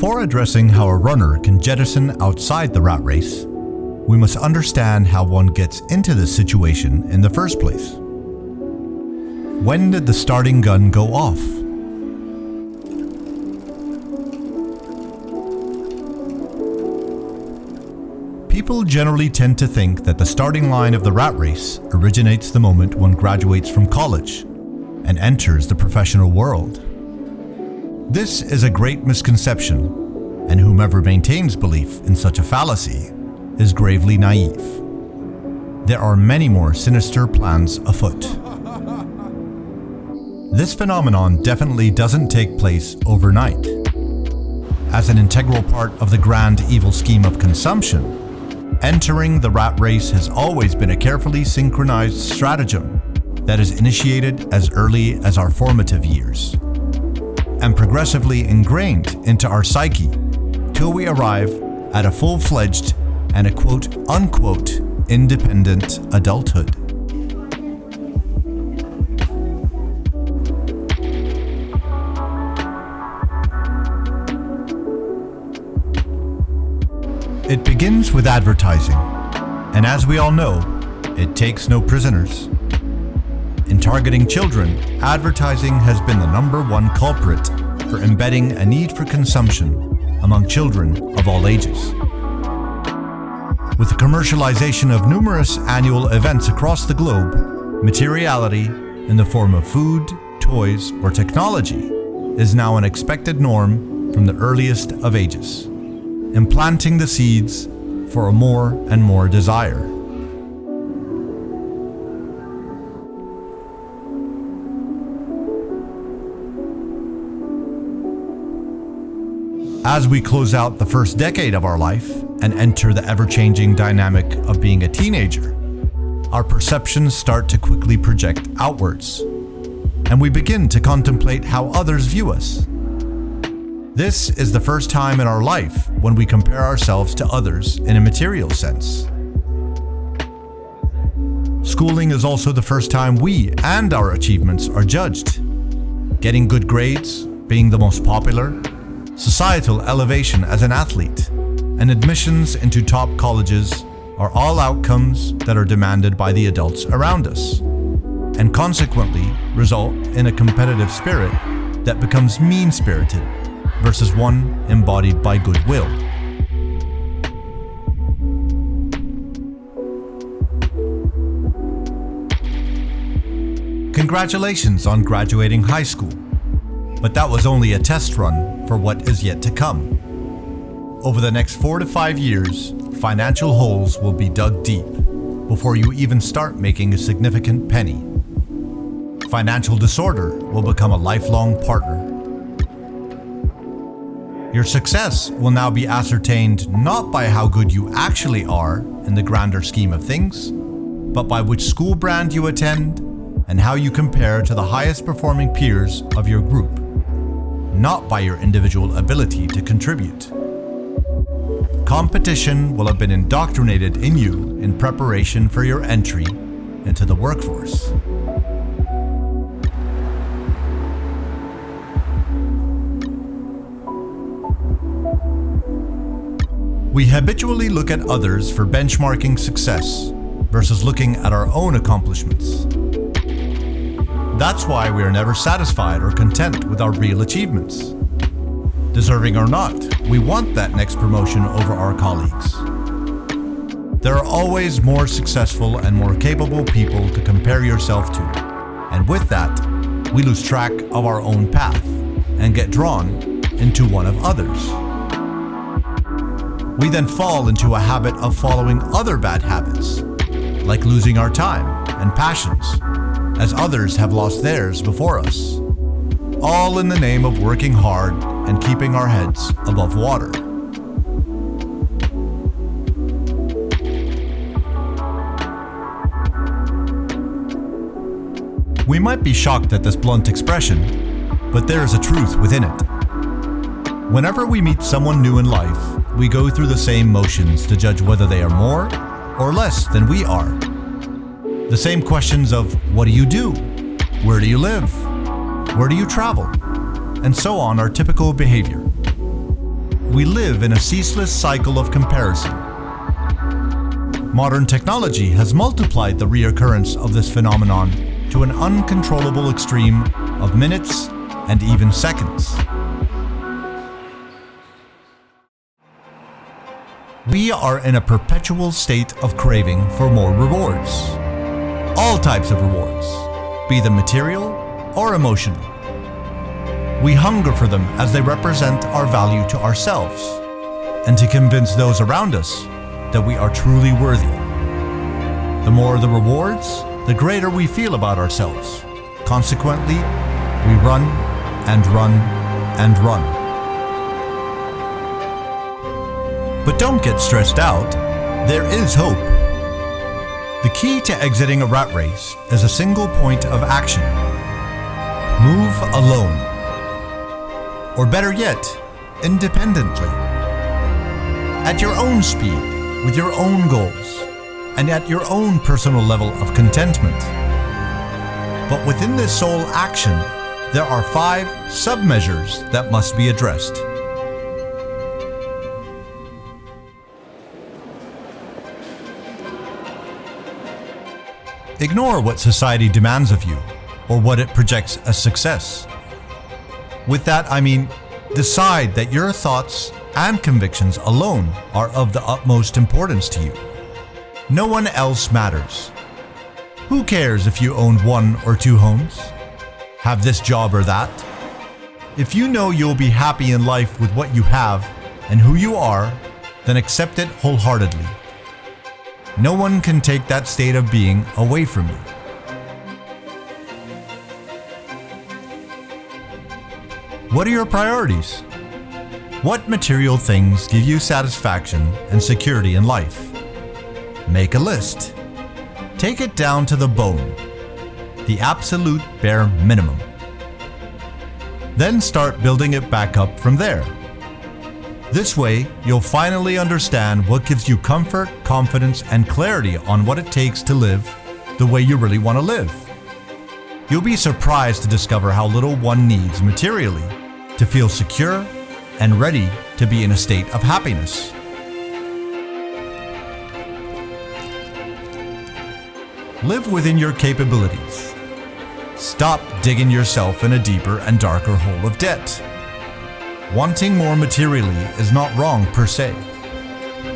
Before addressing how a runner can jettison outside the rat race, we must understand how one gets into this situation in the first place. When did the starting gun go off? People generally tend to think that the starting line of the rat race originates the moment one graduates from college and enters the professional world. This is a great misconception, and whomever maintains belief in such a fallacy is gravely naive. There are many more sinister plans afoot. This phenomenon definitely doesn't take place overnight. As an integral part of the grand evil scheme of consumption, entering the rat race has always been a carefully synchronized stratagem that is initiated as early as our formative years and progressively ingrained into our psyche till we arrive at a full-fledged and a quote-unquote independent adulthood. It begins with advertising, and as we all know, it takes no prisoners. In targeting children, advertising has been the #1 culprit for embedding a need for consumption among children of all ages. With the commercialization of numerous annual events across the globe, materiality in the form of food, toys, or technology is now an expected norm from the earliest of ages, implanting the seeds for a more and more desire. As we close out the first decade of our life and enter the ever-changing dynamic of being a teenager, our perceptions start to quickly project outwards, and we begin to contemplate how others view us. This is the first time in our life when we compare ourselves to others in a material sense. Schooling is also the first time we and our achievements are judged. Getting good grades, being the most popular, societal elevation as an athlete, and admissions into top colleges are all outcomes that are demanded by the adults around us, and consequently result in a competitive spirit that becomes mean-spirited versus one embodied by goodwill. Congratulations on graduating high school, but that was only a test run for what is yet to come. Over the next 4 to 5 years, financial holes will be dug deep before you even start making a significant penny. Financial disorder will become a lifelong partner. Your success will now be ascertained not by how good you actually are in the grander scheme of things, but by which school brand you attend and how you compare to the highest performing peers of your group, not by your individual ability to contribute. Competition will have been indoctrinated in you in preparation for your entry into the workforce. We habitually look at others for benchmarking success versus looking at our own accomplishments. That's why we are never satisfied or content with our real achievements. Deserving or not, we want that next promotion over our colleagues. There are always more successful and more capable people to compare yourself to, and with that, we lose track of our own path and get drawn into one of others. We then fall into a habit of following other bad habits, like losing our time and passions, as others have lost theirs before us, all in the name of working hard and keeping our heads above water. We might be shocked at this blunt expression, but there is a truth within it. Whenever we meet someone new in life, we go through the same motions to judge whether they are more or less than we are. The same questions of what do you do? Where do you live? Where do you travel? And so on are typical behavior. We live in a ceaseless cycle of comparison. Modern technology has multiplied the reoccurrence of this phenomenon to an uncontrollable extreme of minutes and even seconds. We are in a perpetual state of craving for more rewards. All types of rewards, be them material or emotional. We hunger for them as they represent our value to ourselves and to convince those around us that we are truly worthy. The more the rewards, the greater we feel about ourselves. Consequently, we run and run and run. But don't get stressed out. There is hope. The key to exiting a rat race is a single point of action. Move alone. Or better yet, independently. At your own speed, with your own goals, and at your own personal level of contentment. But within this sole action, there are 5 sub-measures that must be addressed. Ignore what society demands of you, or what it projects as success. With that, I mean, decide that your thoughts and convictions alone are of the utmost importance to you. No one else matters. Who cares if you own 1 or 2 homes? Have this job or that? If you know you'll be happy in life with what you have and who you are, then accept it wholeheartedly. No one can take that state of being away from you. What are your priorities? What material things give you satisfaction and security in life? Make a list. Take it down to the bone, the absolute bare minimum. Then start building it back up from there. This way, you'll finally understand what gives you comfort, confidence, and clarity on what it takes to live the way you really want to live. You'll be surprised to discover how little one needs materially to feel secure and ready to be in a state of happiness. Live within your capabilities. Stop digging yourself in a deeper and darker hole of debt. Wanting more materially is not wrong per se,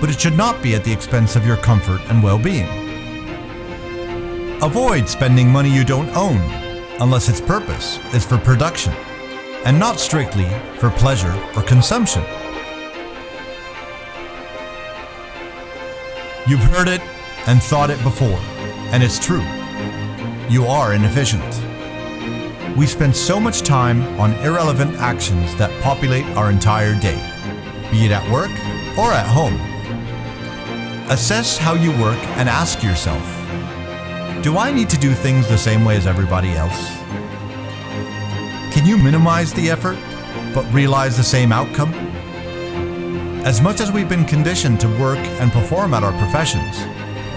but it should not be at the expense of your comfort and well-being. Avoid spending money you don't own, unless its purpose is for production, and not strictly for pleasure or consumption. You've heard it and thought it before, and it's true. You are inefficient. We spend so much time on irrelevant actions that populate our entire day, be it at work or at home. Assess how you work and ask yourself, do I need to do things the same way as everybody else? Can you minimize the effort, but realize the same outcome? As much as we've been conditioned to work and perform at our professions,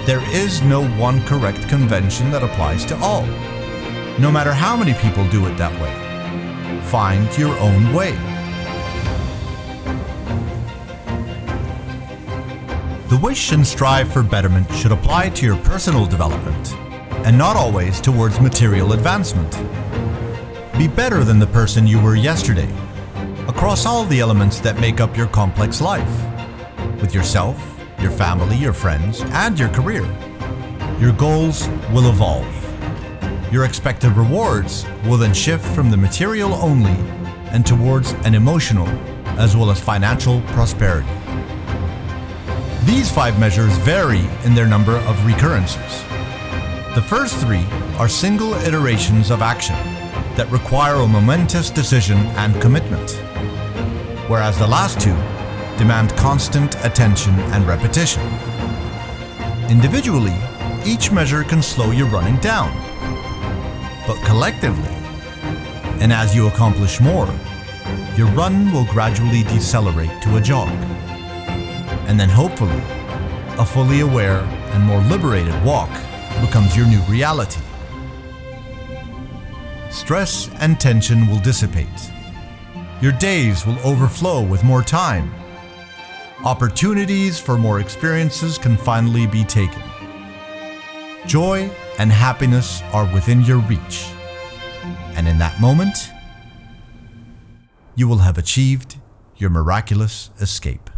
there is no one correct convention that applies to all. No matter how many people do it that way. Find your own way. The wish and strive for betterment should apply to your personal development, and not always towards material advancement. Be better than the person you were yesterday, across all the elements that make up your complex life, with yourself, your family, your friends, and your career. Your goals will evolve. Your expected rewards will then shift from the material only and towards an emotional as well as financial prosperity. These 5 measures vary in their number of recurrences. The first 3 are single iterations of action that require a momentous decision and commitment, whereas the last 2 demand constant attention and repetition. Individually, each measure can slow your running down, but collectively, and as you accomplish more, your run will gradually decelerate to a jog. And then hopefully, a fully aware and more liberated walk becomes your new reality. Stress and tension will dissipate. Your days will overflow with more time opportunities for more experiences can finally be taken. Joy and happiness are within your reach. And in that moment, you will have achieved your miraculous escape.